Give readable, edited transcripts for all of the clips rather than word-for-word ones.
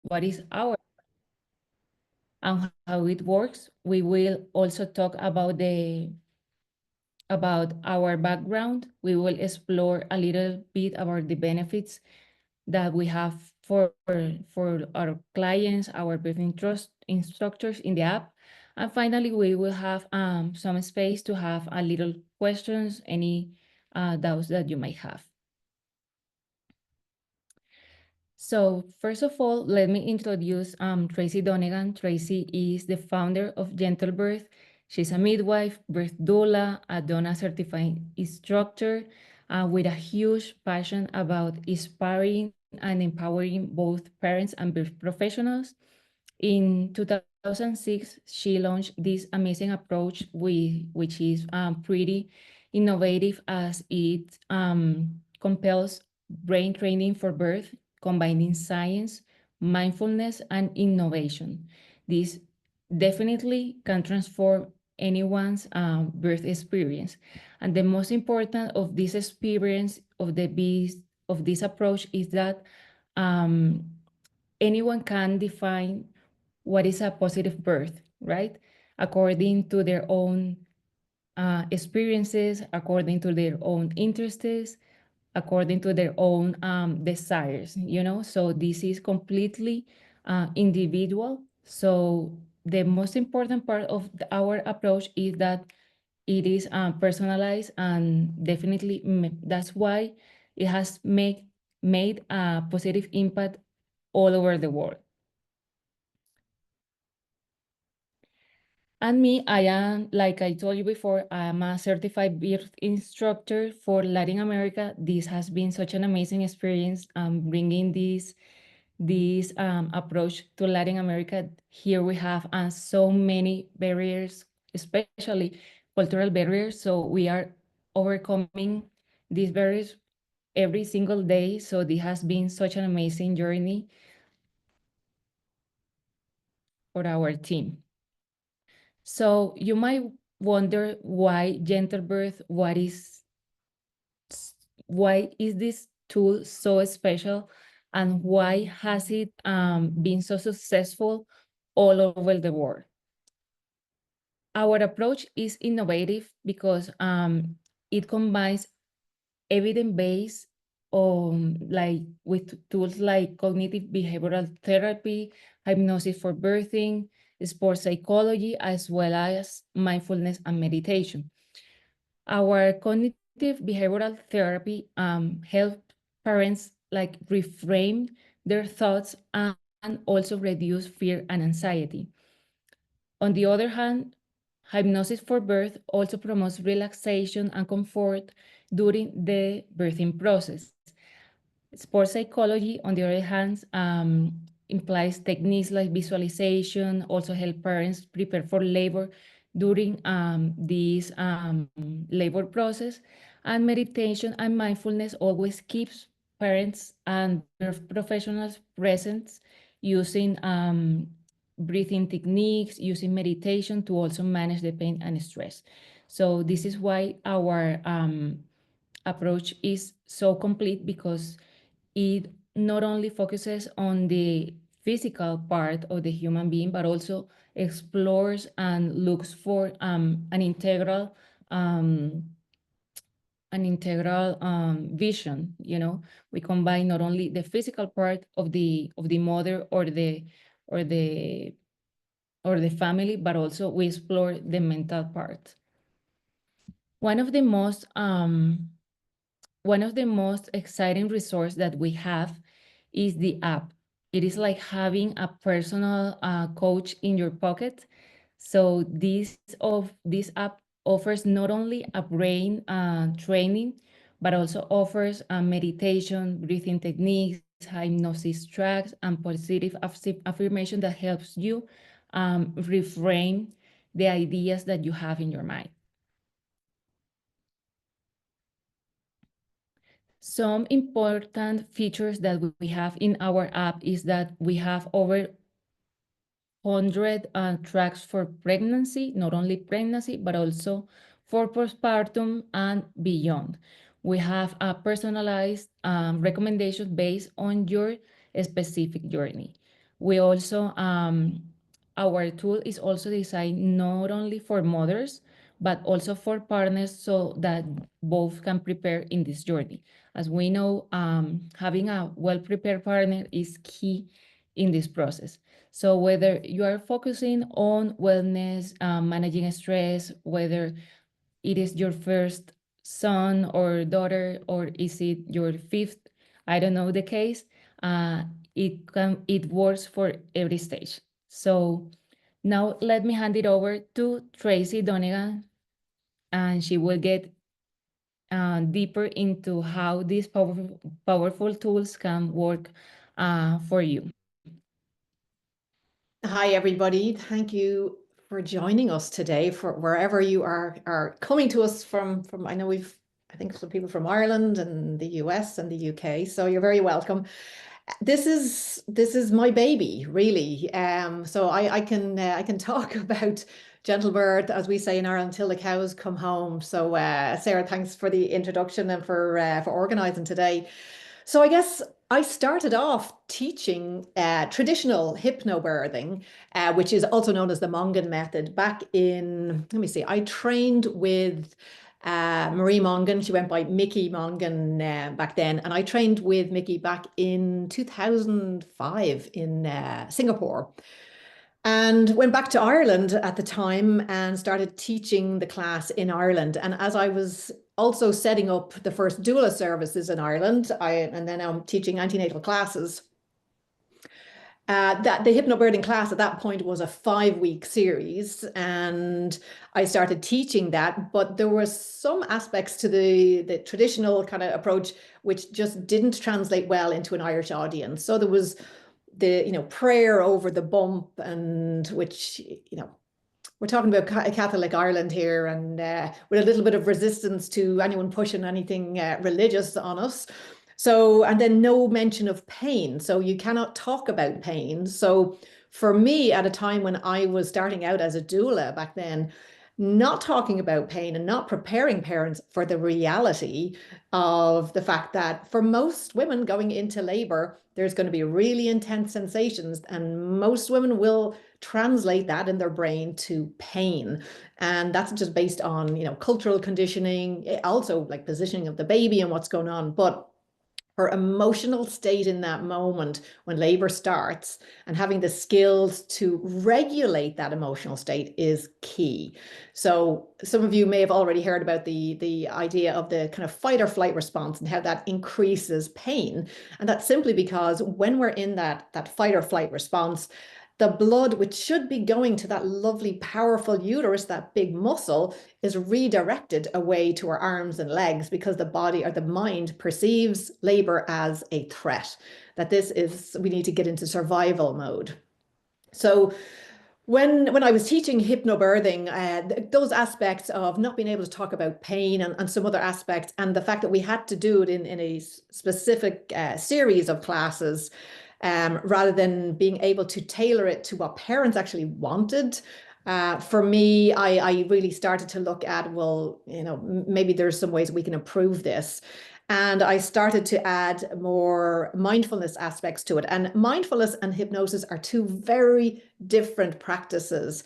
what is our and how it works. We will also talk about our background. We will explore a little bit about the benefits that we have for our clients, our birthing trust instructors in the app. And finally, we will have some space to have a little questions, any doubts that you might have. So first of all, let me introduce Tracy Donegan. Tracy is the founder of Gentlebirth. She's a midwife, birth doula, a DONA certified instructor with a huge passion about inspiring and empowering both parents and birth professionals. In 2006, she launched this amazing approach, which is pretty innovative as it compels brain training for birth, combining science, mindfulness, and innovation. This definitely can transform anyone's birth experience. And the most important of this experience of this approach is that um, anyone can define what is a positive birth, right? According to their own experiences, according to their own interests, according to their own desires, you know? So this is completely individual. So the most important part of our approach is that it is personalized, and definitely that's why it has made a positive impact all over the world. And me, I am, like I told you before, I'm a certified birth instructor for Latin America. This has been such an amazing experience bringing this approach to Latin America. Here we have so many barriers, especially cultural barriers. So we are overcoming these barriers every single day. So this has been such an amazing journey for our team. So you might wonder why Gentlebirth, why is this tool so special, and why has it been so successful all over the world? Our approach is innovative because it combines evidence-based like with tools like cognitive behavioral therapy, hypnosis for birthing, sports psychology, as well as mindfulness and meditation. Our cognitive behavioral therapy help parents like reframe their thoughts and also reduce fear and anxiety. On the other hand, hypnosis for birth also promotes relaxation and comfort during the birthing process. Sports psychology, on the other hand, implies techniques like visualization, also help parents prepare for labor during this labor process. And meditation and mindfulness always keeps parents and birth professionals present using breathing techniques, using meditation to also manage the pain and stress. So this is why our approach is so complete, because it not only focuses on the physical part of the human being, but also explores and looks for um, vision. You know, we combine not only the physical part of the mother or the or the family, but also we explore the mental part. One of the most one of the most exciting resources that we have is the app. It is like having a personal coach in your pocket. So this app offers not only a brain training, but also offers meditation, breathing techniques, hypnosis tracks, and positive affirmation that helps you reframe the ideas that you have in your mind. Some important features that we have in our app is that we have over 100 tracks for pregnancy, not only pregnancy, but also for postpartum and beyond. We have a personalized recommendation based on your specific journey. We also, our tool is also designed not only for mothers, but also for partners so that both can prepare in this journey. As we know, having a well-prepared partner is key in this process. So whether you are focusing on wellness, managing stress, whether it is your first son or daughter, or is it your fifth, I don't know the case, uh, it works for every stage. So now let me hand it over to Tracy Donegan, and she will get deeper into how these powerful tools can work for you. Hi, everybody. Thank you for joining us today, for wherever you are coming to us from. I know I think some people from Ireland and the US and the UK, so you're very welcome. This is my baby, really. So I can talk about Gentlebirth, as we say in Ireland, till the cows come home. So Sarah, thanks for the introduction and for organising today. So I guess I started off teaching traditional hypnobirthing, which is also known as the Mongan method, back in, let me see, I trained with Marie Mongan. She went by Mickey Mongan back then. And I trained with Mickey back in 2005 in Singapore. And went back to Ireland at the time and started teaching the class in Ireland. And as I was also setting up the first doula services in Ireland, and then I'm teaching antenatal classes. That the hypnobirthing class at that point was a 5-week series, and I started teaching that. But there were some aspects to the traditional kind of approach which just didn't translate well into an Irish audience. So there was the prayer over the bump, and which we're talking about Catholic Ireland here, and with a little bit of resistance to anyone pushing anything religious on us. So, and then no mention of pain. So you cannot talk about pain. So for me, at a time when I was starting out as a doula back then, not talking about pain and not preparing parents for the reality of the fact that for most women going into labor, there's going to be really intense sensations, and most women will translate that in their brain to pain. And that's just based on, cultural conditioning, also like positioning of the baby and what's going on. But her emotional state in that moment when labor starts, and having the skills to regulate that emotional state, is key. So some of you may have already heard about the idea of the kind of fight or flight response and how that increases pain. And that's simply because when we're in that fight or flight response, the blood, which should be going to that lovely, powerful uterus, that big muscle, is redirected away to our arms and legs, because the body or the mind perceives labor as a threat, that we need to get into survival mode. So when I was teaching hypnobirthing, those aspects of not being able to talk about pain and some other aspects, and the fact that we had to do it in a specific series of classes, rather than being able to tailor it to what parents actually wanted. For me, I really started to look at, well, maybe there's some ways we can improve this. And I started to add more mindfulness aspects to it. And mindfulness and hypnosis are two very different practices.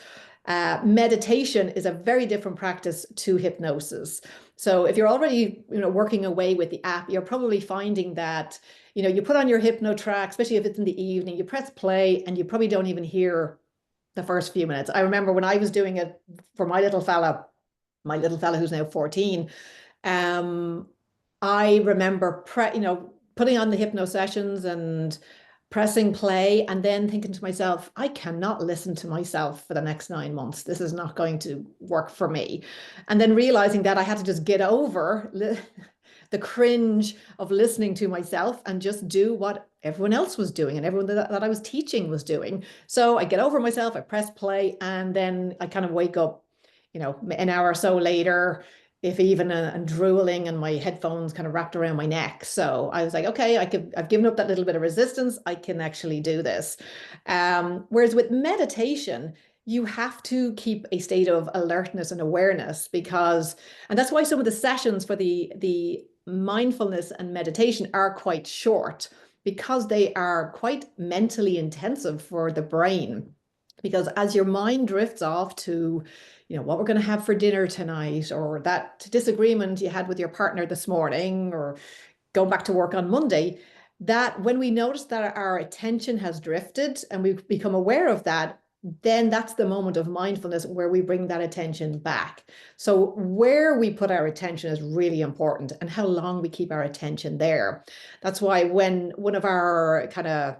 Meditation is a very different practice to hypnosis. So if you're already, working away with the app, you're probably finding that, you put on your hypno track, especially if it's in the evening, you press play and you probably don't even hear the first few minutes. I remember when I was doing it for my little fella who's now 14, I remember putting on the hypno sessions and pressing play, and then thinking to myself, I cannot listen to myself for the next 9 months. This is not going to work for me. And then realizing that I had to just get over the cringe of listening to myself and just do what everyone else was doing and everyone that I was teaching was doing. So I get over myself, I press play, and then I kind of wake up, an hour or so later, if even, and drooling, and my headphones kind of wrapped around my neck. So I was like, okay, I've given up that little bit of resistance. I can actually do this. Whereas with meditation, you have to keep a state of alertness and awareness, and that's why some of the sessions for the mindfulness and meditation are quite short, because they are quite mentally intensive for the brain. Because as your mind drifts off to, what we're going to have for dinner tonight, or that disagreement you had with your partner this morning, or going back to work on Monday, that when we notice that our attention has drifted and we become aware of that, then that's the moment of mindfulness where we bring that attention back. So where we put our attention is really important, and how long we keep our attention there. That's why when one of our kind of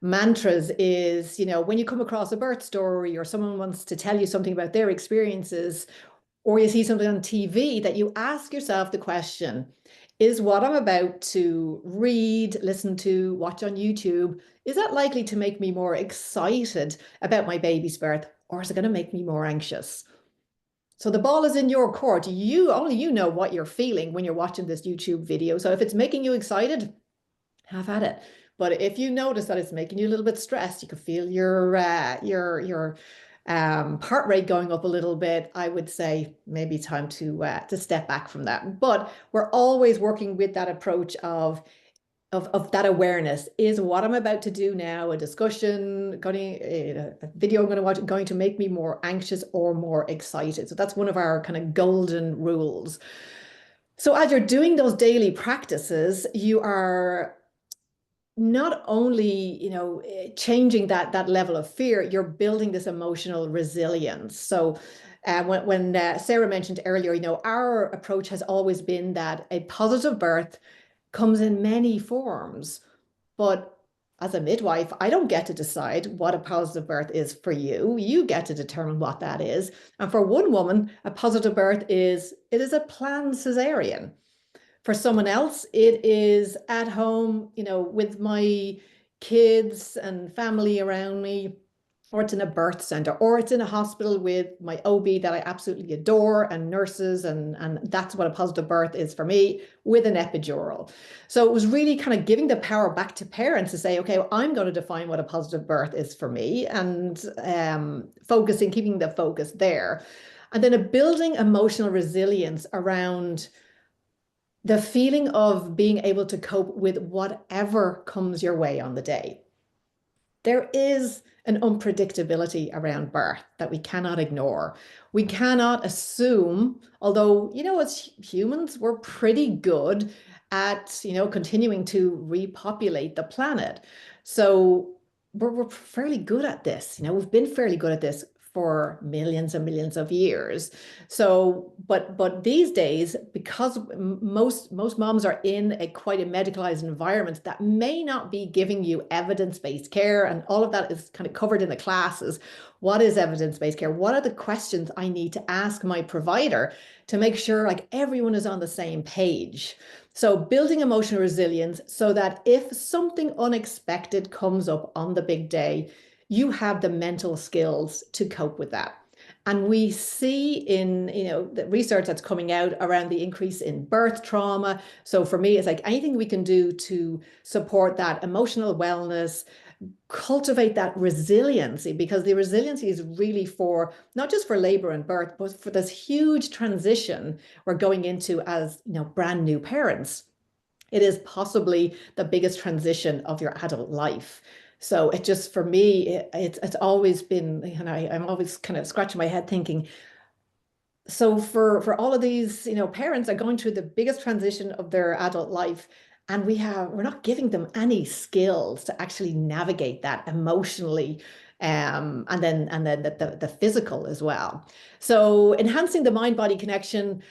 mantras is, when you come across a birth story or someone wants to tell you something about their experiences, or you see something on TV, that you ask yourself the question, is what I'm about to read, listen to, watch on YouTube, is that likely to make me more excited about my baby's birth, or is it going to make me more anxious? So the ball is in your court. Only you know what you're feeling when you're watching this YouTube video. So if it's making you excited, have at it. But if you notice that it's making you a little bit stressed, you can feel your heart rate going up a little bit, I would say maybe time to step back from that. But we're always working with that approach of that awareness. Is what I'm about to do now, a discussion, a video I'm going to watch, going to make me more anxious or more excited? So that's one of our kind of golden rules. So as you're doing those daily practices, you are not only, changing that level of fear, you're building this emotional resilience. So when Sarah mentioned earlier, our approach has always been that a positive birth comes in many forms. But as a midwife, I don't get to decide what a positive birth is for you. You get to determine what that is. And for one woman, a positive birth is a planned cesarean. For someone else, it is at home, with my kids and family around me, or it's in a birth center, or it's in a hospital with my OB that I absolutely adore, and nurses, and that's what a positive birth is for me, with an epidural. So it was really kind of giving the power back to parents to say, okay, well, I'm going to define what a positive birth is for me, and keeping the focus there. And then building emotional resilience around the feeling of being able to cope with whatever comes your way on the day. There is an unpredictability around birth that we cannot ignore. We cannot assume, although, as humans, we're pretty good at, continuing to repopulate the planet. So we're fairly good at this. We've been fairly good at this for millions and millions of years. So, but these days, because most moms are in quite a medicalized environment that may not be giving you evidence-based care, and all of that is kind of covered in the classes. What is evidence-based care? What are the questions I need to ask my provider to make sure like everyone is on the same page? So building emotional resilience so that if something unexpected comes up on the big day, you have the mental skills to cope with that. And we see in, the research that's coming out around the increase in birth trauma. So for me, it's like anything we can do to support that emotional wellness, cultivate that resiliency, because the resiliency is really for not just for labor and birth, but for this huge transition we're going into as, brand new parents. It is possibly the biggest transition of your adult life. So it just, for me, it's always been, I'm always kind of scratching my head thinking, so for all of these, parents are going through the biggest transition of their adult life, and we're not giving them any skills to actually navigate that emotionally, and then the physical as well. So enhancing the mind-body connection.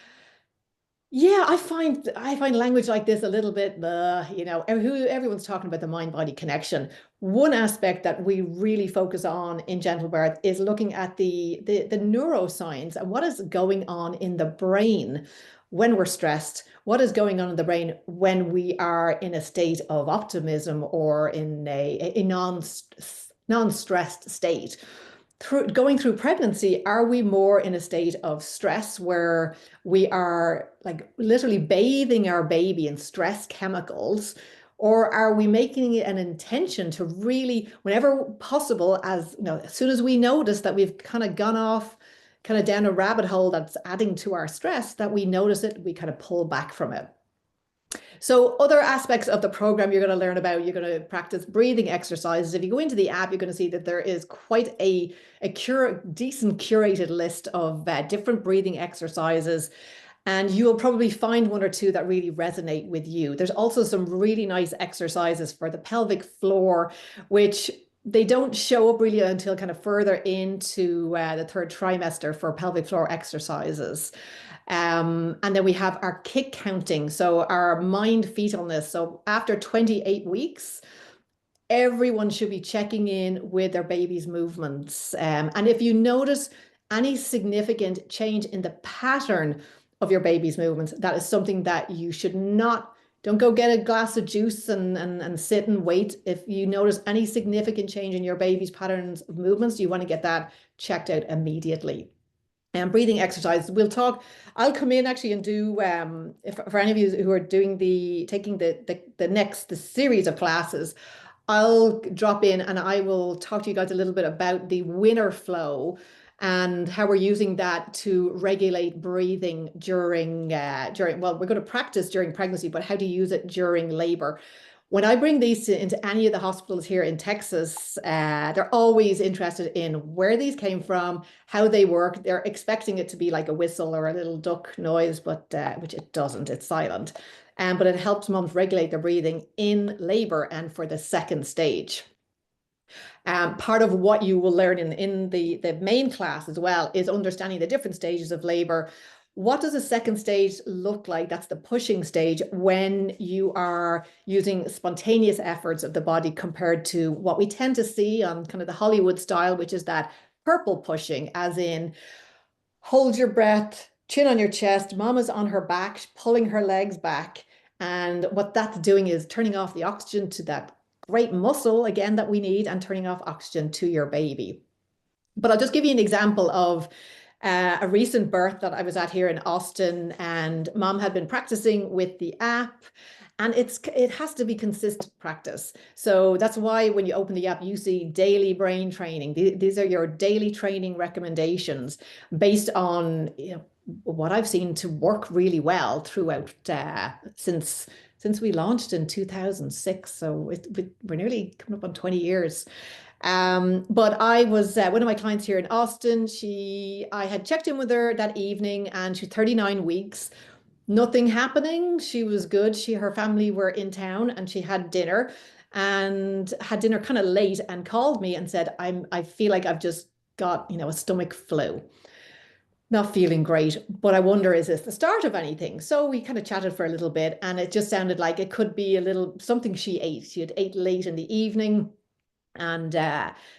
Yeah, I find language like this a little bit, everyone's talking about the mind-body connection. One aspect that we really focus on in Gentlebirth is looking at the neuroscience and what is going on in the brain when we're stressed, what is going on in the brain when we are in a state of optimism or in a non-stressed state. Going through pregnancy, are we more in a state of stress where we are like literally bathing our baby in stress chemicals? Or are we making it an intention to really, whenever possible, as soon as we notice that we've kind of gone off kind of down a rabbit hole that's adding to our stress, that we notice it, we kind of pull back from it. So other aspects of the program you're going to learn about, you're going to practice breathing exercises. If you go into the app, you're going to see that there is quite a decent curated list of different breathing exercises. And you'll probably find one or two that really resonate with you. There's also some really nice exercises for the pelvic floor, which they don't show up really until kind of further into the third trimester for pelvic floor exercises. And then we have our kick counting, so our mind fetalness. So after 28 weeks, everyone should be checking in with their baby's movements. And if you notice any significant change in the pattern of your baby's movements, that is something that you should not, don't go get a glass of juice and sit and wait. If you notice any significant change in your baby's patterns of movements, you want to get that checked out immediately. And breathing exercises, I'll come in actually and do, if for any of you who are taking the series of classes, I'll drop in and I will talk to you guys a little bit about the winner flow and how we're using that to regulate breathing well, we're going to practice during pregnancy, but how to use it during labor. When I bring these into any of the hospitals here in Texas, they're always interested in where these came from, how they work. They're expecting it to be like a whistle or a little duck noise, but which it doesn't, it's silent. But it helps moms regulate their breathing in labor and for the second stage. Part of what you will learn in the main class as well is understanding the different stages of labor. What does a second stage look like? That's the pushing stage when you are using spontaneous efforts of the body compared to what we tend to see on kind of the Hollywood style, which is that purple pushing, as in hold your breath, chin on your chest, mama's on her back, pulling her legs back. And what that's doing is turning off the oxygen to that great muscle, again, that we need, and turning off oxygen to your baby. But I'll just give you an example of a recent birth that I was at here in Austin, and mom had been practicing with the app, and it has to be consistent practice. So that's why when you open the app, you see daily brain training. These are your daily training recommendations based on what I've seen to work really well throughout since we launched in 2006. So we're nearly coming up on 20 years. But I was one of my clients here in Austin. I had checked in with her that evening, and she's 39 weeks, nothing happening. She was good. Her family were in town, and she had dinner kind of late, and called me and said, I feel like I've just got, a stomach flu. Not feeling great, but I wonder, is this the start of anything? So we kind of chatted for a little bit, and it just sounded like it could be a little something she ate. She had ate late in the evening. And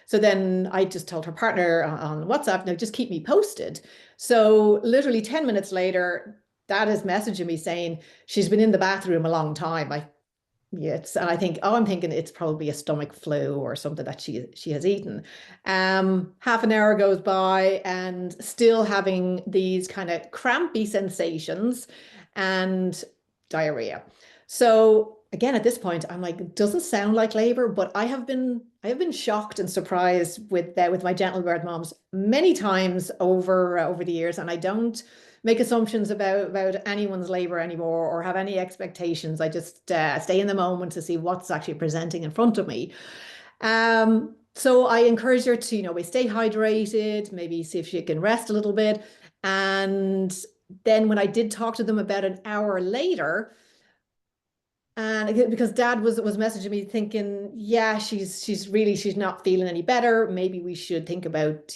so then I just told her partner on WhatsApp, no, just keep me posted. So literally 10 minutes later, Dad is messaging me saying she's been in the bathroom a long time. And I think, I'm thinking it's probably a stomach flu or something that she has eaten. Half an hour goes by and still having these kind of crampy sensations and diarrhea. So again, at this point, I'm like, it doesn't sound like labor, but I have been shocked and surprised with my Gentlebirth moms many times over the years, and I don't make assumptions about anyone's labor anymore or have any expectations. I just stay in the moment to see what's actually presenting in front of me. So I encourage her to, we stay hydrated, maybe see if she can rest a little bit. And then when I did talk to them about an hour later, and because Dad was messaging me thinking, yeah, she's not feeling any better. Maybe we should think about,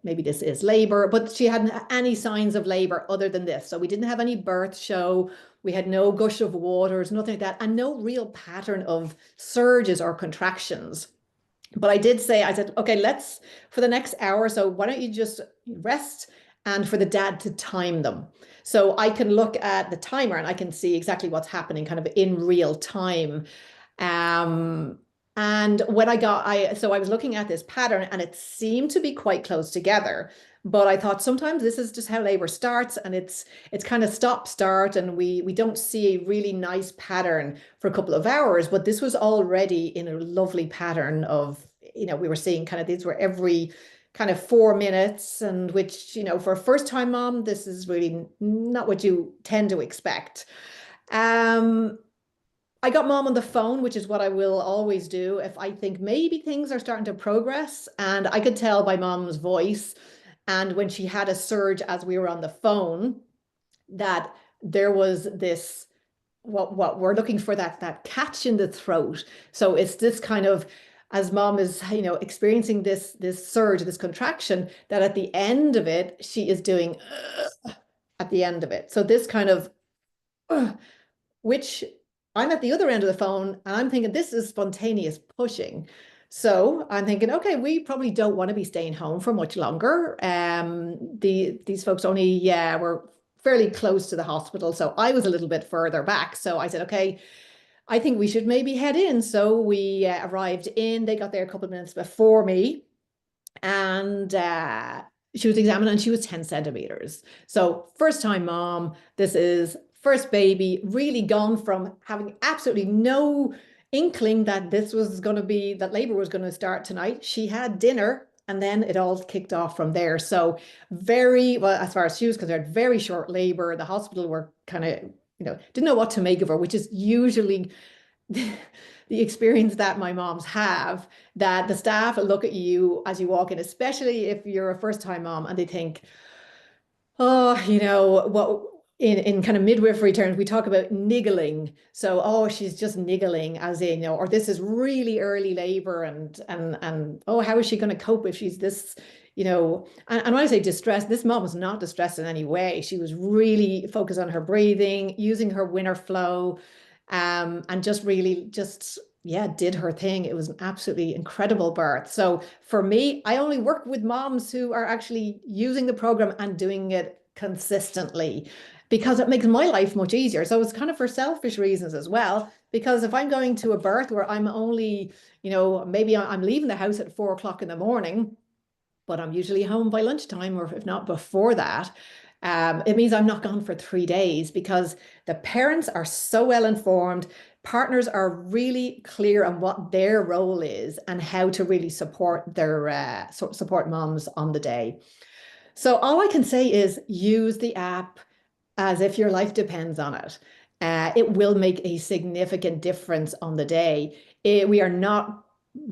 maybe this is labor, but she hadn't any signs of labor other than this. So we didn't have any birth show. We had no gush of waters, nothing like that, and no real pattern of surges or contractions. But I said, okay, for the next hour or so, why don't you just rest, and for the dad to time them. So I can look at the timer and I can see exactly what's happening kind of in real time. And when I was looking at this pattern, and it seemed to be quite close together. But I thought sometimes this is just how labor starts, and it's kind of stop start, and we don't see a really nice pattern for a couple of hours. But this was already in a lovely pattern of, we were seeing kind of these were every kind of 4 minutes, and which, for a first time mom, this is really not what you tend to expect. I got mom on the phone, which is what I will always do if I think maybe things are starting to progress. And I could tell by mom's voice. And when she had a surge as we were on the phone, that there was this what we're looking for, that catch in the throat. So it's this kind of, as mom is, experiencing this surge, this contraction, that at the end of it, she is doing at the end of it. So this kind of which I'm at the other end of the phone and I'm thinking this is spontaneous pushing. So I'm thinking, okay, we probably don't want to be staying home for much longer. These folks only, yeah, were fairly close to the hospital. So I was a little bit further back. So I said, okay, I think we should maybe head in. So we arrived in, they got there a couple of minutes before me, and she was examined and she was 10 centimeters. So first time mom, this is first baby, really gone from having absolutely no inkling that this was going to be, that labor was going to start tonight. She had dinner and then it all kicked off from there. So very, well, as far as she was concerned, very short labor. The hospital were kind of, didn't know what to make of her, which is usually the experience that my moms have, that the staff look at you as you walk in, especially if you're a first time mom, and they think, oh, what in kind of midwifery terms, we talk about niggling. So, oh, she's just niggling, as in, or this is really early labor, and oh, how is she going to cope if she's this, and when I say distressed, this mom was not distressed in any way. She was really focused on her breathing, using her winner flow, and just really just yeah, did her thing. It was an absolutely incredible birth. So for me, I only work with moms who are actually using the program and doing it consistently, because it makes my life much easier. So it's kind of for selfish reasons as well. Because if I'm going to a birth where I'm only, maybe I'm leaving the house at 4 o'clock in the morning, but I'm usually home by lunchtime, or if not before that. It means I'm not gone for 3 days, because the parents are so well informed. Partners are really clear on what their role is and how to really support their support moms on the day. So all I can say is use the app as if your life depends on it. It will make a significant difference on the day. We are not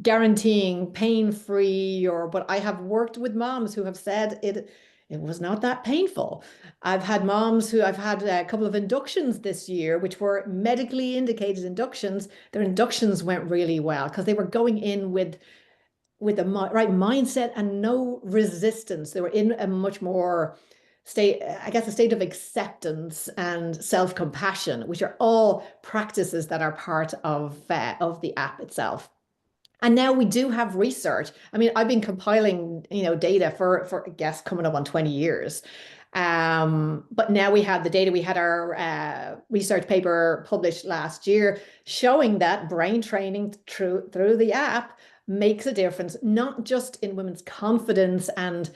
guaranteeing pain free, but I have worked with moms who have said it was not that painful. I've had moms who I've had a couple of inductions this year, which were medically indicated inductions. Their inductions went really well because they were going in with the right mindset and no resistance. They were in a much more state, I guess, a state of acceptance and self-compassion, which are all practices that are part of the app itself. And now we do have research. I mean, I've been compiling, data for I guess coming up on 20 years. But now we have the data. We had our research paper published last year showing that brain training through the app makes a difference, not just in women's confidence and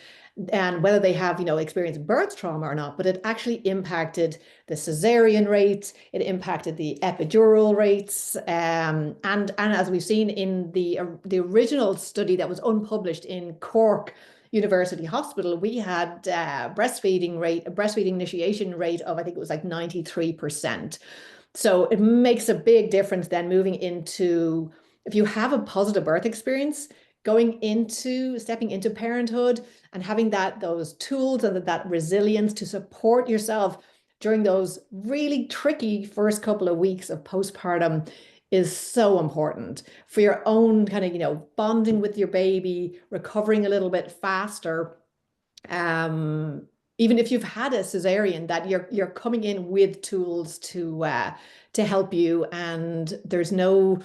whether they have, experienced birth trauma or not, but it actually impacted the cesarean rates, it impacted the epidural rates, and as we've seen in the original study that was unpublished in Cork University Hospital, we had a breastfeeding initiation rate of, I think it was like 93%. So it makes a big difference then moving into, if you have a positive birth experience, stepping into parenthood and having those tools and that resilience to support yourself during those really tricky first couple of weeks of postpartum is so important for your own kind of, bonding with your baby, recovering a little bit faster. Even if you've had a cesarean, that you're coming in with tools to help you, and there's no,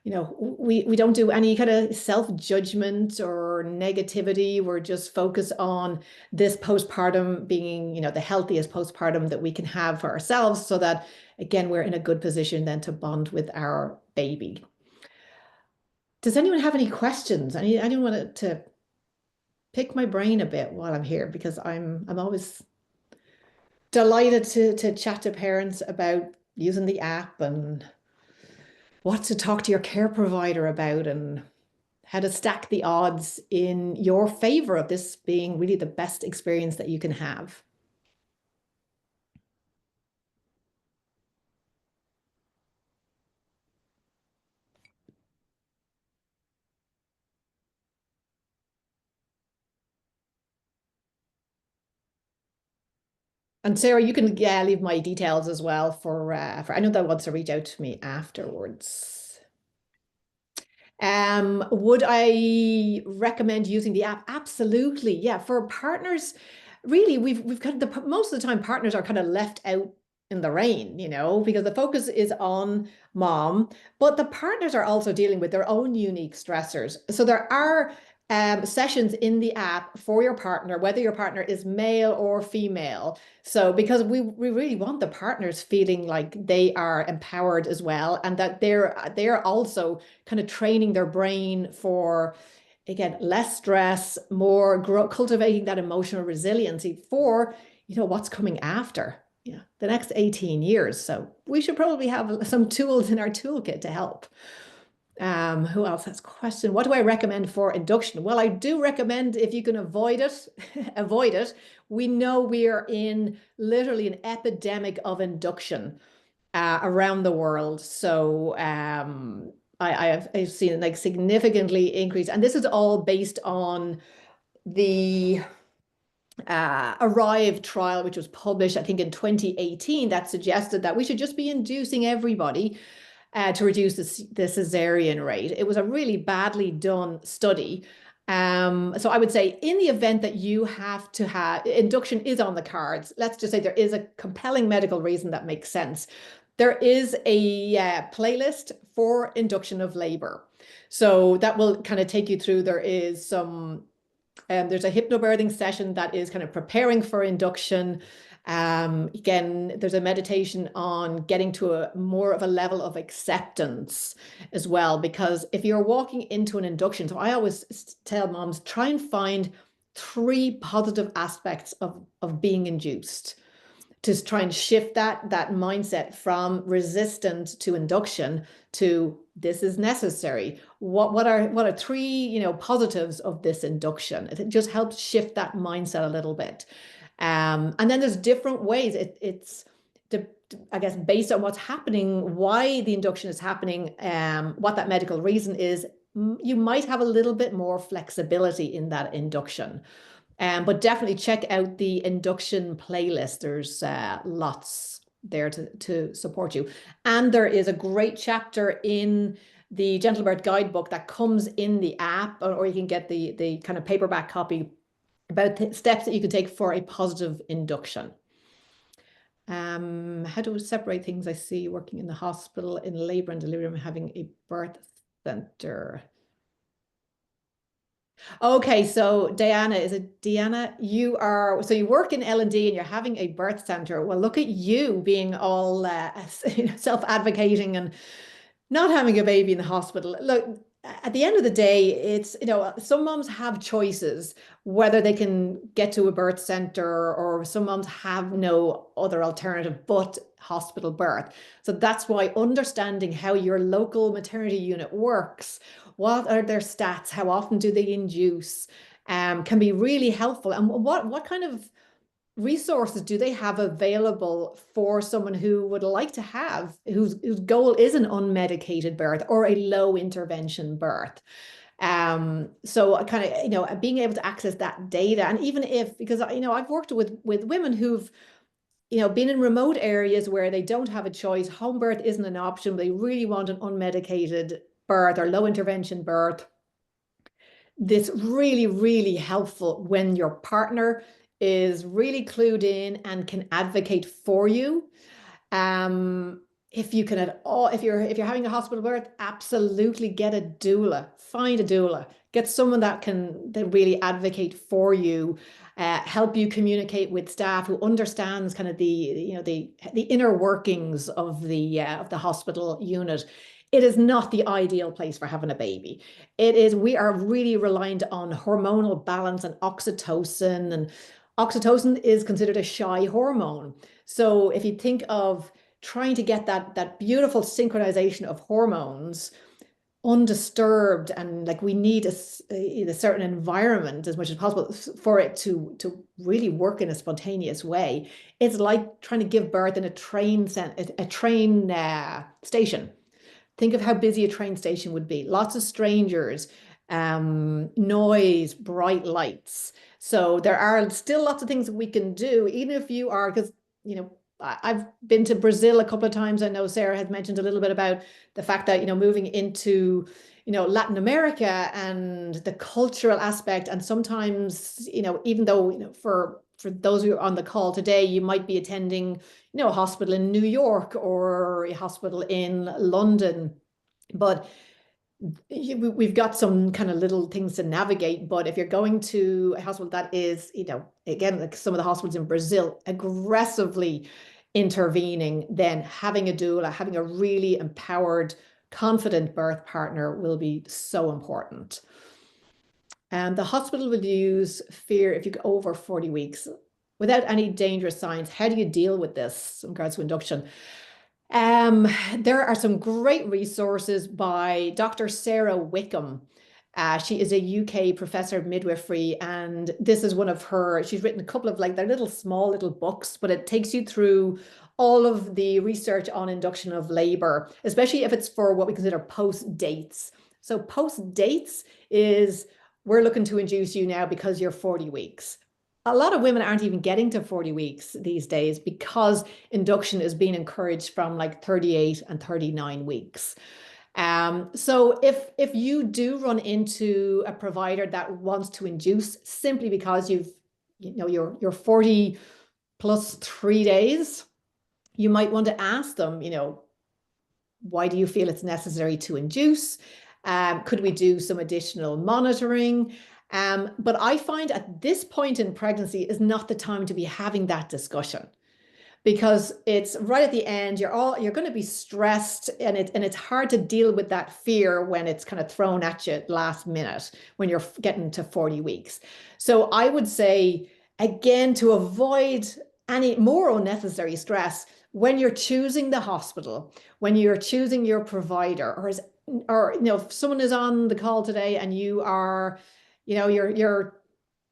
we don't do any kind of self-judgment or negativity. We're just focused on this postpartum being, the healthiest postpartum that we can have for ourselves, so that again, we're in a good position then to bond with our baby. Does anyone have any questions? Anyone want to pick my brain a bit while I'm here, because I'm always delighted to chat to parents about using the app and what to talk to your care provider about and how to stack the odds in your favor of this being really the best experience that you can have. And Sarah, you can leave my details as well for I know that wants to reach out to me afterwards. Would I recommend using the app? Absolutely. Yeah, for partners, really, we've kind of most of the time partners are kind of left out in the rain, because the focus is on mom, but the partners are also dealing with their own unique stressors. So there are sessions in the app for your partner, whether your partner is male or female. So because we really want the partners feeling like they are empowered as well, and that they're also kind of training their brain for, again, less stress, more cultivating that emotional resiliency for, what's coming after, the next 18 years. So we should probably have some tools in our toolkit to help. Who else has a question? What do I recommend for induction? Well, I do recommend, if you can avoid it, avoid it. We know we are in literally an epidemic of induction around the world. So I've seen like significantly increase, and this is all based on the Arrive trial, which was published, I think, in 2018, that suggested that we should just be inducing everybody to reduce the cesarean rate. It was a really badly done study. So I would say, in the event that you have to have induction is on the cards, let's just say there is a compelling medical reason that makes sense. There is a playlist for induction of labor. So that will kind of take you through. There is some there's a hypnobirthing session that is kind of preparing for induction. Again, there's a meditation on getting to a more of a level of acceptance as well, because if you're walking into an induction, so I always tell moms, try and find 3 positive aspects of being induced, to try and shift that mindset from resistant to induction to this is necessary. What are 3 positives of this induction? It just helps shift that mindset a little bit. And then there's different ways. It's I guess based on what's happening, why the induction is happening, what that medical reason is. You might have a little bit more flexibility in that induction. But definitely check out the induction playlist. There's lots there to support you. And there is a great chapter in the Gentlebirth guidebook that comes in the app, or you can get the kind of paperback copy, about steps that you can take for a positive induction. How to separate things. I see working in the hospital, in labor and delivery, I'm having a birth center. Okay, so Diana, is it Deanna? So you work in L&D and you're having a birth center. Well, look at you being all self-advocating and not having a baby in the hospital. Look, at the end of the day, it's, some moms have choices whether they can get to a birth center, or some moms have no other alternative but hospital birth. So that's why understanding how your local maternity unit works, what are their stats, how often do they induce, can be really helpful. And what kind of resources do they have available for someone who would like to have, whose goal is an unmedicated birth or a low intervention birth? So kind of, being able to access that data. And even if, because, I've worked with women who've, been in remote areas where they don't have a choice, home birth isn't an option, they really want an unmedicated birth or low intervention birth. This really, really helpful when your partner is really clued in and can advocate for you. If you can at all, if you're having a hospital birth, absolutely get a doula. Find a doula. Get someone that really advocate for you, help you communicate with staff who understands kind of the inner workings of the hospital unit. It is not the ideal place for having a baby. We are really reliant on hormonal balance and oxytocin, and oxytocin is considered a shy hormone. So if you think of trying to get that beautiful synchronization of hormones undisturbed, and like we need a certain environment as much as possible for it to really work in a spontaneous way. It's like trying to give birth in a train station. Think of how busy a train station would be. Lots of strangers. noise, bright lights. So there are still lots of things that we can do, even if you are, because, you know, I've been to Brazil a couple of times. I know Sarah had mentioned a little bit about the fact that, you know, moving into, you know, Latin America and the cultural aspect. And sometimes, you know, even though, you know, for those who are on the call today, you might be attending, you know, a hospital in New York or a hospital in London. But we've got some kind of little things to navigate. But if you're going to a hospital that is, you know, again, like some of the hospitals in Brazil, aggressively intervening, then having a doula, having a really empowered, confident birth partner will be so important. And the hospital will use fear if you go over 40 weeks without any dangerous signs. How do you deal with this in regards to induction? There are some great resources by Dr. Sarah Wickham. She is a UK professor of midwifery, and this is one of her, she's written a couple of like, they're little small little books, but it takes you through all of the research on induction of labor, especially if it's for what we consider post dates. So post dates is, we're looking to induce you now because you're 40 weeks. A lot of women aren't even getting to 40 weeks these days because induction is being encouraged from like 38 and 39 weeks. So if you do run into a provider that wants to induce simply because you know, you're 40 plus 3 days, you might want to ask them, you know, why do you feel it's necessary to induce? Could we do some additional monitoring? But I find at this point in pregnancy is not the time to be having that discussion, because it's right at the end. You're going to be stressed, and it's hard to deal with that fear when it's kind of thrown at you last minute when you're getting to 40 weeks. So I would say, again, to avoid any more unnecessary stress, when you're choosing the hospital, when you're choosing your provider, or you know, if someone is on the call today and you are, you know, you're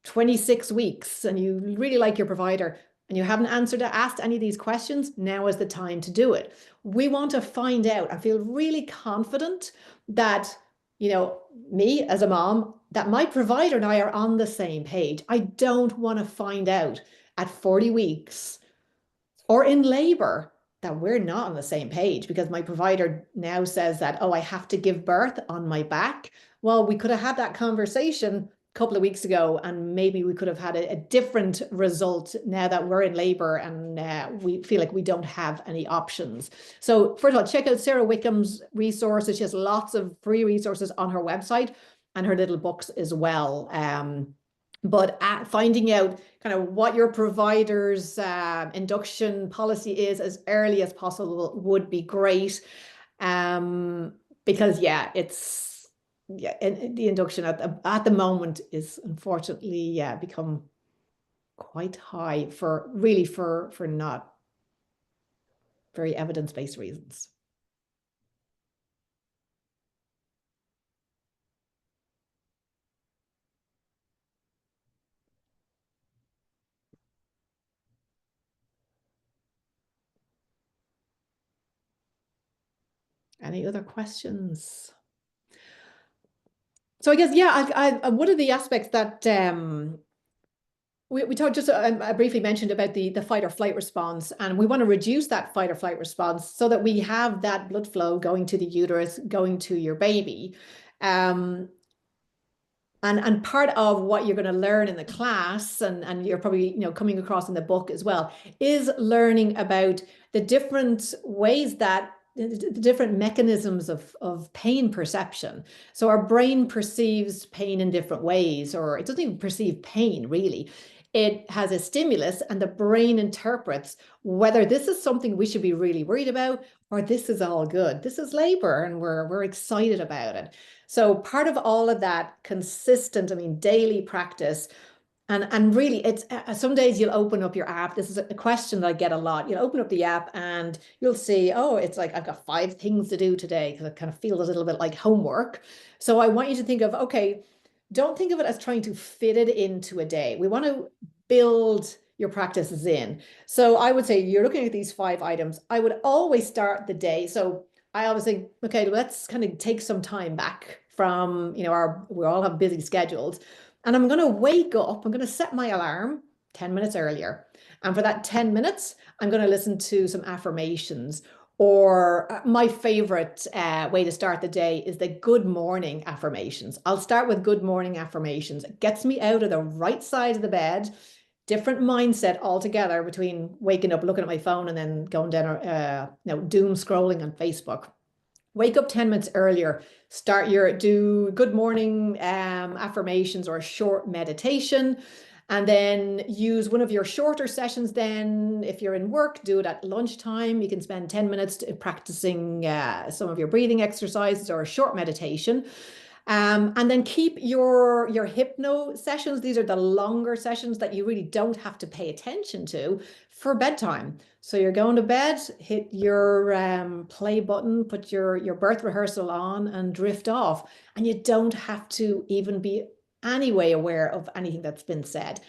26 weeks and you really like your provider and you haven't asked any of these questions, now is the time to do it. We want to find out. I feel really confident that, you know, me as a mom, that my provider and I are on the same page. I don't want to find out at 40 weeks or in labor that we're not on the same page because my provider now says that, oh, I have to give birth on my back. Well, we could have had that conversation a couple of weeks ago, and maybe we could have had a different result now that we're in labor and we feel like we don't have any options. So first of all, check out Sarah Wickham's resources. She has lots of free resources on her website and her little books as well. But finding out kind of what your provider's induction policy is as early as possible would be great. Because yeah, and the induction at the moment is unfortunately become quite high for not very evidence-based reasons. Any other questions? So I guess, yeah, one of the aspects that we talked just, I briefly mentioned about the fight or flight response, and we want to reduce that fight or flight response so that we have that blood flow going to the uterus, going to your baby. And part of what you're going to learn in the class, and you're probably, you know, coming across in the book as well, is learning about the different ways that the different mechanisms of pain perception. So our brain perceives pain in different ways, or it doesn't even perceive pain really. It has a stimulus and the brain interprets whether this is something we should be really worried about, or this is all good. This is labor and we're excited about it. So part of all of that consistent, I mean, daily practice, and really it's some days you'll open up your app. This is a question that I get a lot. You'll open up the app and you'll see, oh, it's like, I've got 5 things to do today, because it kind of feels a little bit like homework. So I want you to think of, okay, don't think of it as trying to fit it into a day. We want to build your practices in. So I would say you're looking at these 5 items. I would always start the day. So I always think, okay, let's kind of take some time back from, we all have busy schedules. And I'm going to wake up, I'm going to set my alarm 10 minutes earlier. And for that 10 minutes, I'm going to listen to some affirmations. Or my favorite way to start the day is the good morning affirmations. I'll start with good morning affirmations. It gets me out of the right side of the bed, different mindset altogether between waking up, looking at my phone, and then going down, doom scrolling on Facebook. Wake up 10 minutes earlier, do good morning affirmations or a short meditation, and then use one of your shorter sessions. Then if you're in work, do it at lunchtime. You can spend 10 minutes practicing some of your breathing exercises or a short meditation. And then keep your hypno sessions. These are the longer sessions that you really don't have to pay attention to for bedtime. So you're going to bed, hit your play button, put your birth rehearsal on and drift off. And you don't have to even be any way aware of anything that's been said.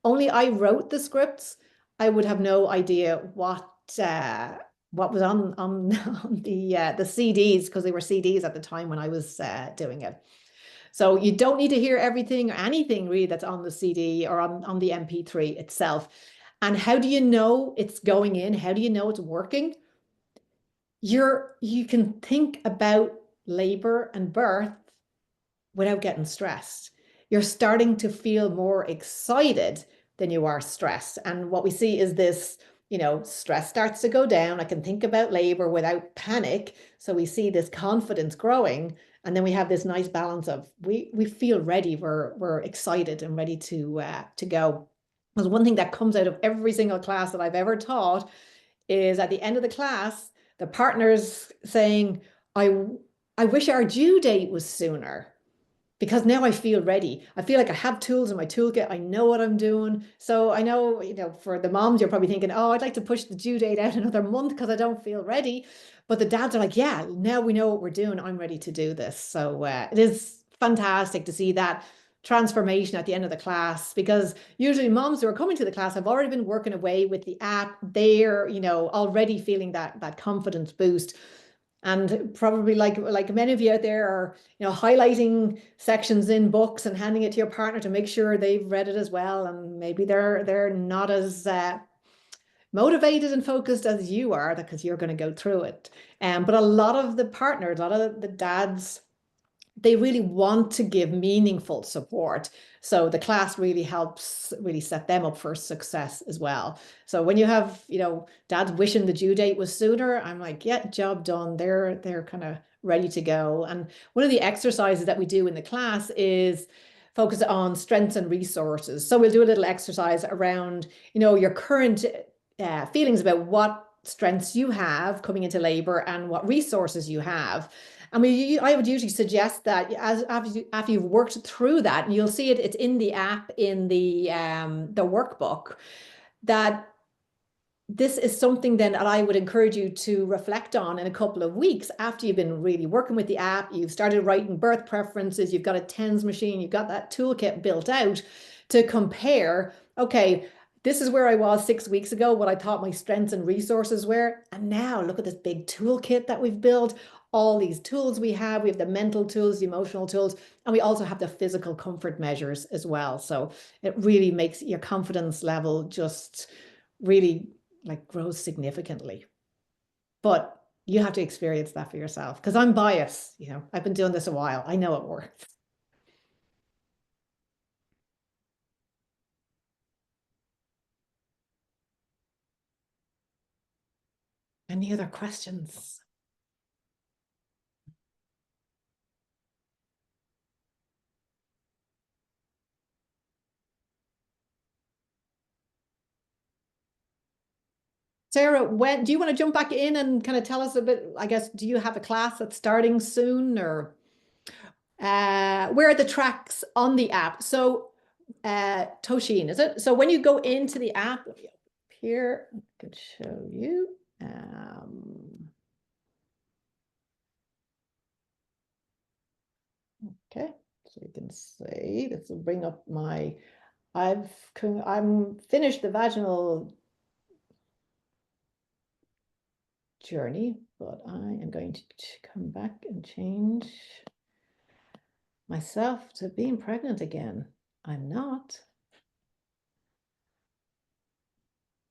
Only I wrote the scripts. I would have no idea what was on the CDs, because they were CDs at the time when I was doing it. So you don't need to hear everything or anything really that's on the CD or on the MP3 itself. And how do you know it's going in? How do you know it's working? You can think about labor and birth without getting stressed. You're starting to feel more excited than you are stressed. And what we see is this, stress starts to go down. I can think about labor without panic. So we see this confidence growing. And then we have this nice balance of we feel ready. We're excited and ready to go. Because one thing that comes out of every single class that I've ever taught is at the end of the class, the partner's saying, I wish our due date was sooner, because now I feel ready. I feel like I have tools in my toolkit. I know what I'm doing. So I know, for the moms, you're probably thinking, oh, I'd like to push the due date out another month because I don't feel ready. But the dads are like, yeah, now we know what we're doing. I'm ready to do this. So it is fantastic to see that transformation at the end of the class, because usually moms who are coming to the class have already been working away with the app. They're, already feeling that confidence boost. And probably like many of you out there are, highlighting sections in books and handing it to your partner to make sure they've read it as well. And maybe they're not as motivated and focused as you are, because you're going to go through it. But a lot of the partners, a lot of the dads, they really want to give meaningful support. So the class really helps really set them up for success as well. So when you have, dads wishing the due date was sooner, I'm like, yeah, job done. They're kind of ready to go. And one of the exercises that we do in the class is focus on strengths and resources. So we'll do a little exercise around, your current feelings about what strengths you have coming into labor and what resources you have. And I would usually suggest that after you've worked through that, and you'll see it's in the app, in the workbook, that this is something then that I would encourage you to reflect on in a couple of weeks after you've been really working with the app. You've started writing birth preferences, you've got a TENS machine, you've got that toolkit built out to compare, okay, this is where I was 6 weeks ago, what I thought my strengths and resources were. And now look at this big toolkit that we've built, all these tools we have. We have the mental tools, the emotional tools, and we also have the physical comfort measures as well. So it really makes your confidence level just really grows significantly. But you have to experience that for yourself, because I'm biased. I've been doing this a while. I know it works. Any other questions? Sarah, when do you want to jump back in and kind of tell us a bit? I guess, do you have a class that's starting soon, or where are the tracks on the app? So Toshin, is it? So when you go into the app, here, I can show you. Okay, so you can see, this will bring up I'm finished the vaginal journey, but I am going to come back and change. myself to being pregnant again. I'm not.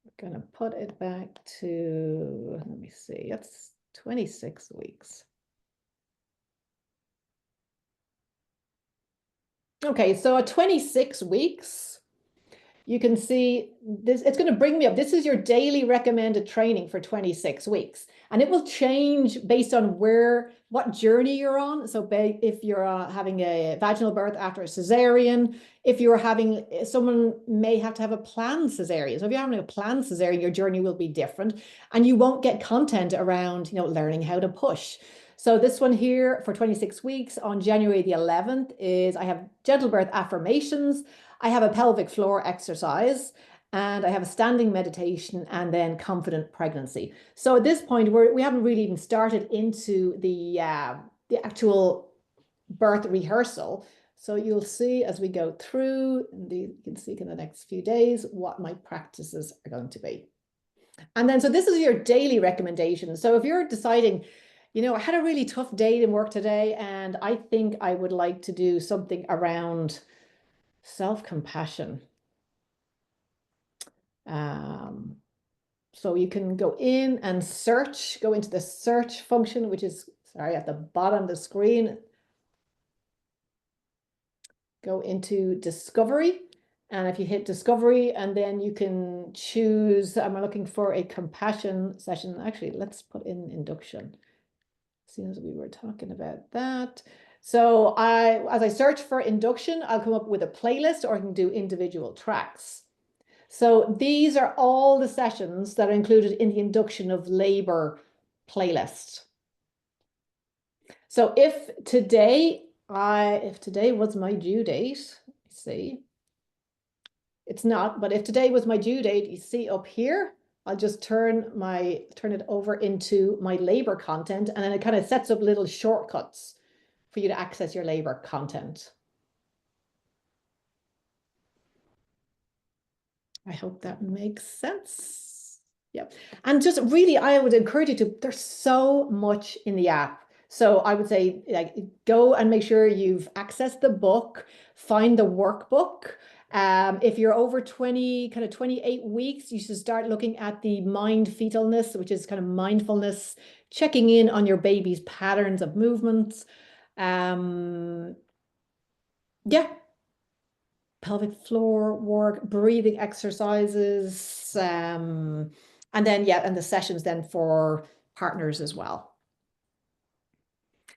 I'm going to put it back to, let me see, that's 26 weeks. Okay, so at 26 weeks, you can see this, it's going to bring me up. This is your daily recommended training for 26 weeks. And it will change based on what journey you're on. So if you're having a vaginal birth after a cesarean, if you're having, someone may have to have a planned cesarean. So if you're having a planned cesarean, your journey will be different. And you won't get content around, learning how to push. So this one here for 26 weeks on January the 11th is I have gentle birth affirmations. I have a pelvic floor exercise, and I have a standing meditation, and then confident pregnancy. So at this point, we haven't really even started into the actual birth rehearsal. So you'll see as we go through, you can see in the next few days what my practices are going to be. And then, so this is your daily recommendation. So if you're deciding, I had a really tough day in work today, and I think I would like to do something around self-compassion. So you can go in and search, go into the search function, which is, sorry, at the bottom of the screen. Go into discovery. And if you hit discovery, and then you can choose, I'm looking for a compassion session. Actually, let's put in induction. Seeing as we were talking about that. So as I search for induction, I'll come up with a playlist, or I can do individual tracks. So these are all the sessions that are included in the induction of labor playlist. So if today was my due date, let's see, it's not, but if today was my due date, you see up here, I'll just turn it over into my labor content, and then it kind of sets up little shortcuts for you to access your labor content. I hope that makes sense. Yep. And just really, I would encourage you to, there's so much in the app. So I would say, like, go and make sure you've accessed the book, find the workbook. If you're over 28 weeks, you should start looking at the mind fetalness, which is kind of mindfulness, checking in on your baby's patterns of movements. Yeah, pelvic floor work, breathing exercises, and then, and the sessions then for partners as well.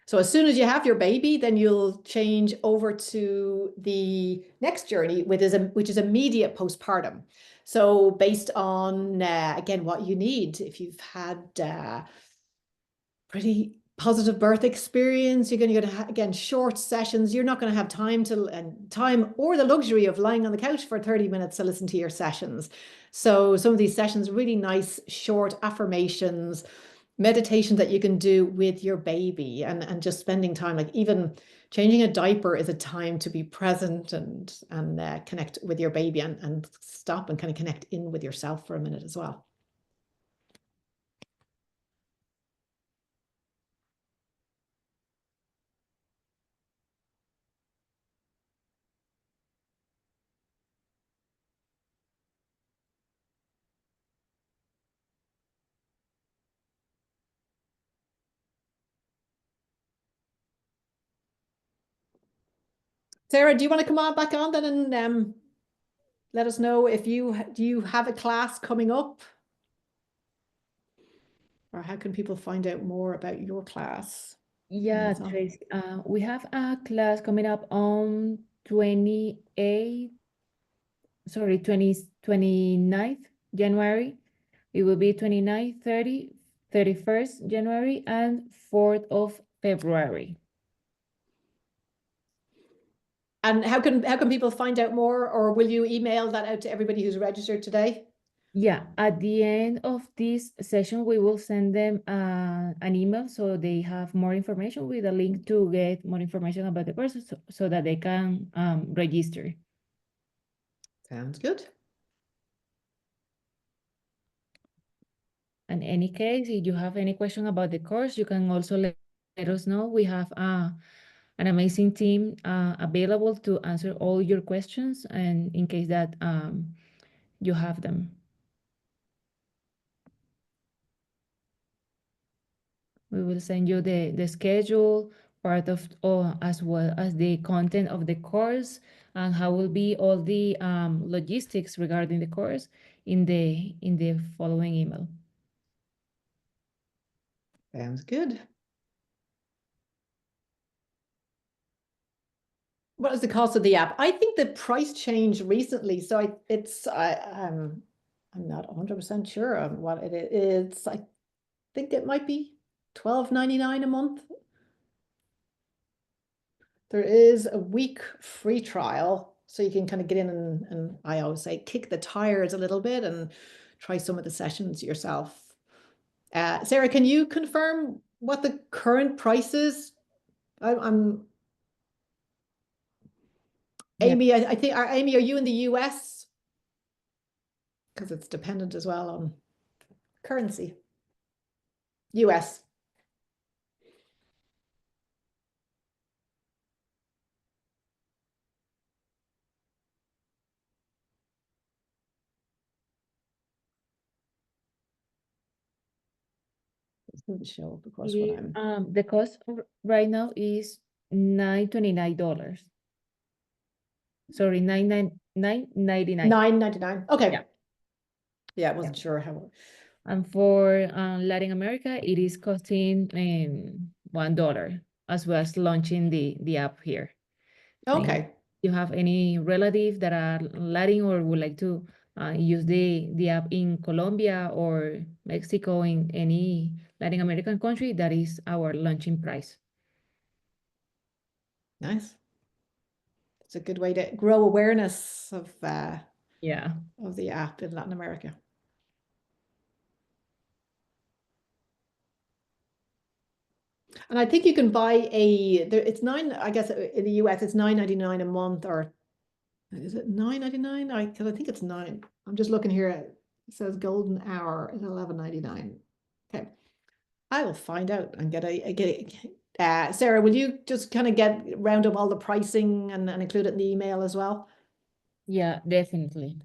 So as soon as you have your baby, then you'll change over to the next journey, which is immediate postpartum. So based on, again, what you need, if you've had pretty positive birth experience, you're going to get, again, short sessions. You're not going to have time or the luxury of lying on the couch for 30 minutes to listen to your sessions. So some of these sessions, really nice short affirmations, meditation that you can do with your baby, and just spending time, like even changing a diaper is a time to be present and connect with your baby, and stop and kind of connect in with yourself for a minute as well. Sarah, do you want to come on back on then, and let us know if do you have a class coming up? Or how can people find out more about your class? Yeah, Tracy, we have a class coming up on 29th January. It will be 29th, 30, 31st January, and 4th of February. And how can people find out more, or will you email that out to everybody who's registered today? Yeah, at the end of this session, we will send them an email so they have more information with a link to get more information about the course, so that they can register. Sounds good. In any case, if you have any question about the course, you can also let us know. We have an amazing team available to answer all your questions and in case that you have them. We will send you the schedule, part of, as well as the content of the course, and how will be all the logistics regarding the course in the following email. Sounds good. What is the cost of the app? I think the price changed recently, so I'm not 100% sure on what it is. I think it might be $12.99 a month. There is a week free trial, so you can kind of get in and I always say kick the tires a little bit and try some of the sessions yourself. Sarah, can you confirm what the current price is? I'm Yeah. Amy, I think, Amy, are you in the US? Because it's dependent as well on currency. US. It doesn't show, of course, what I'm. The cost right now is $929. Sorry, $999. $9.99. Okay. Yeah. Yeah, I wasn't sure how. And for Latin America, it is costing $1, as well as launching the app here. Okay. You have any relative that are Latin or would like to use the app in Colombia or Mexico, in any Latin American country, that is our launching price. Nice. It's a good way to grow awareness of Yeah. of the app in Latin America. And I think you can buy it's I guess in the US it's $9.99 a month, or is it $9.99? Because I think it's 9. I'm just looking here. It says golden hour is $11.99. Okay. I will find out and get Sarah, will you just kind of round up all the pricing and include it in the email as well? Yeah, definitely.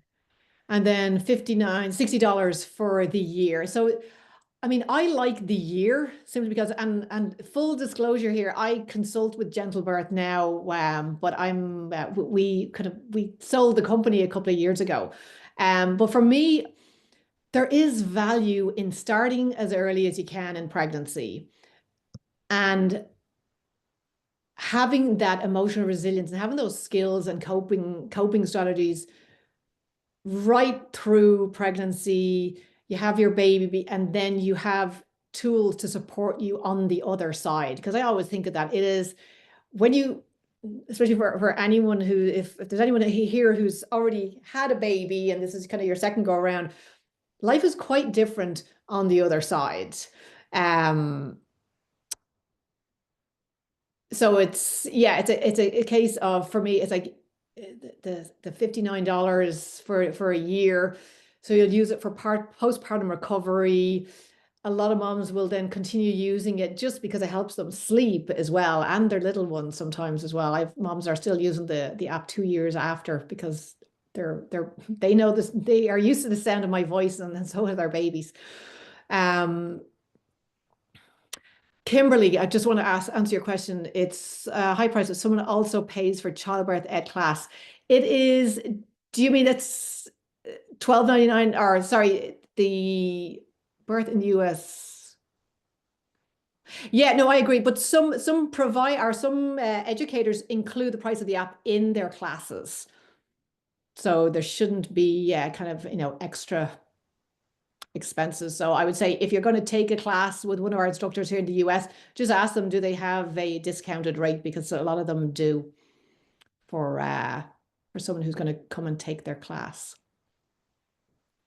And then $60 for the year. So I mean, I like the year simply because, and full disclosure here, I consult with Gentlebirth now, but we sold the company a couple of years ago. But for me, there is value in starting as early as you can in pregnancy and having that emotional resilience and having those skills and coping strategies right through pregnancy. You have your baby and then you have tools to support you on the other side. Because I always think of that. It is when you, especially for anyone who, if there's anyone here who's already had a baby and this is kind of your second go around, life is quite different on the other side. So it's a case of, for me, it's like the $59 for a year. So you'll use it for postpartum recovery. A lot of moms will then continue using it just because it helps them sleep as well, and their little ones sometimes as well. Moms are still using the app 2 years after because they know this, they are used to the sound of my voice, and so are their babies. Kimberly, I just want to answer your question. It's high price, but someone also pays for childbirth ed class. It is, do you mean it's $12.99, or sorry, the birth in the US? Yeah, no, I agree. But some educators include the price of the app in their classes. So there shouldn't be kind of, extra expenses. So I would say if you're going to take a class with one of our instructors here in the US, just ask them, do they have a discounted rate? Because a lot of them do for someone who's going to come and take their class.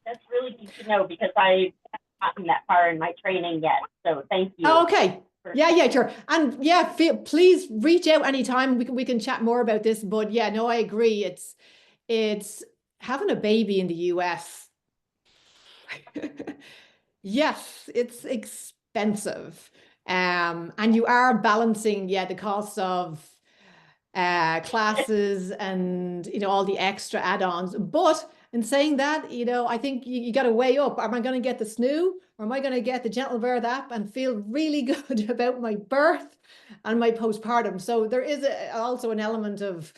That's really good to know because I haven't gotten that far in my training yet. So thank you. Oh, okay. Yeah, sure. And yeah, please reach out anytime. We can chat more about this. But yeah, no, I agree. It's having a baby in the US. Yes, it's expensive. And you are balancing, the costs of classes and, you know, all the extra add-ons. But in saying that, you know, I think you got to weigh up. Am I going to get the SNOO, or am I going to get the Gentlebirth app and feel really good about my birth and my postpartum? So there is also an element of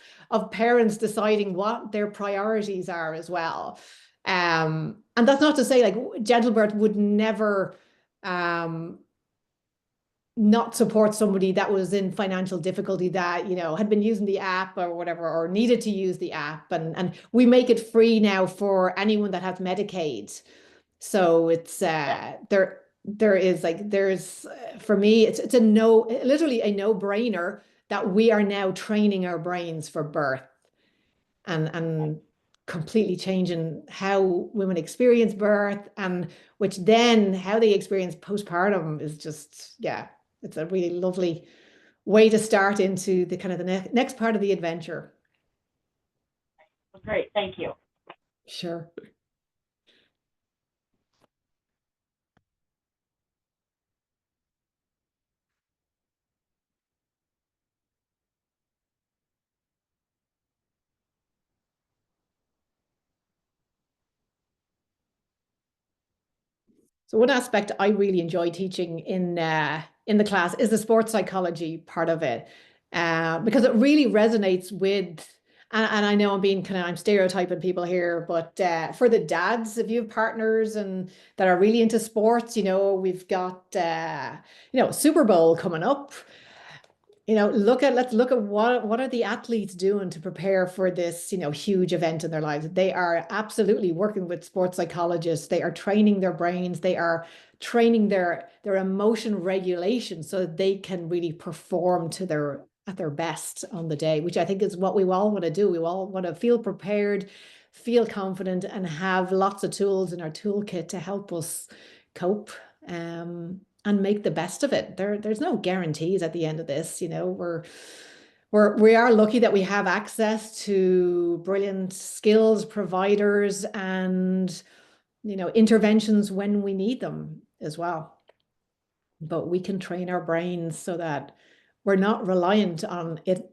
parents deciding what their priorities are as well. And that's not to say like Gentlebirth would never not support somebody that was in financial difficulty, that, you know, had been using the app or whatever, or needed to use the app. And we make it free now for anyone that has Medicaid. So it's there is like, there's for me, it's literally a no-brainer that we are now training our brains for birth and completely changing how women experience birth, and which then how they experience postpartum is just, yeah, it's a really lovely way to start into the kind of the next part of the adventure. Great, thank you. Sure. So one aspect I really enjoy teaching in the class is the sports psychology part of it, because it really resonates with, and I know I'm stereotyping people here, but for the dads, if you have partners and that are really into sports, you know, we've got you know, Super Bowl coming up. You know, let's look at what are the athletes doing to prepare for this, you know, huge event in their lives. They are absolutely working with sports psychologists. They are training their brains. They are training their emotion regulation so that they can really perform at their best on the day, which I think is what we all want to do. We all want to feel prepared, feel confident, and have lots of tools in our toolkit to help us cope. And make the best of it. There's no guarantees at the end of this. You know, we are lucky that we have access to brilliant skills providers and, you know, interventions when we need them as well. But we can train our brains so that we're not reliant on it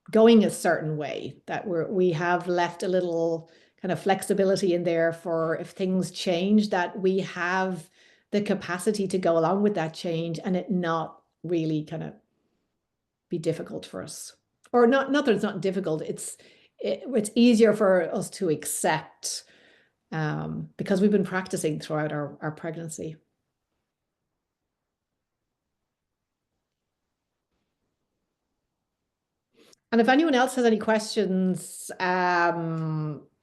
going a certain way, that we have left a little kind of flexibility in there for if things change, that we have the capacity to go along with that change and it not really kind of be difficult for us. Or not that it's not difficult, it's easier for us to accept, because we've been practicing throughout our pregnancy. And if anyone else has any questions,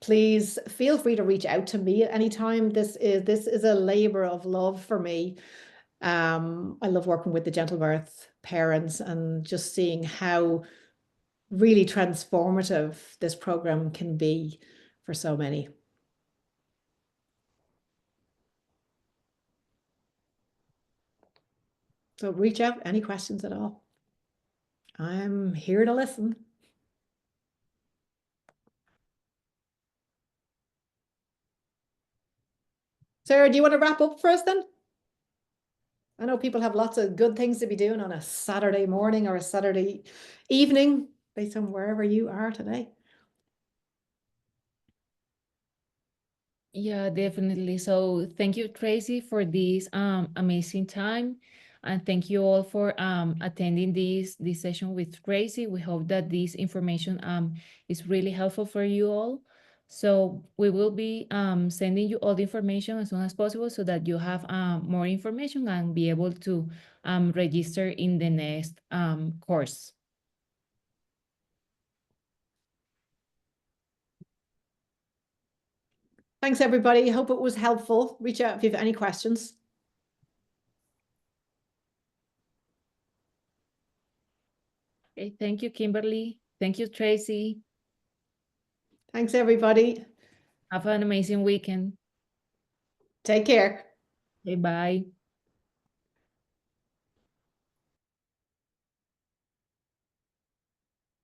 please feel free to reach out to me at any time. This is a labor of love for me. I love working with the Gentlebirth parents and just seeing how really transformative this program can be for so many. So reach out, any questions at all. I'm here to listen. Sarah, do you want to wrap up for us then? I know people have lots of good things to be doing on a Saturday morning or a Saturday evening, based on wherever you are today. Yeah, definitely. So thank you, Tracy, for this amazing time. And thank you all for attending this session with Tracy. We hope that this information is really helpful for you all. So we will be sending you all the information as soon as possible so that you have more information and be able to register in the next course. Thanks, everybody. Hope it was helpful. Reach out if you have any questions. Okay, thank you, Kimberly. Thank you, Tracy. Thanks, everybody. Have an amazing weekend. Take care. Okay, bye.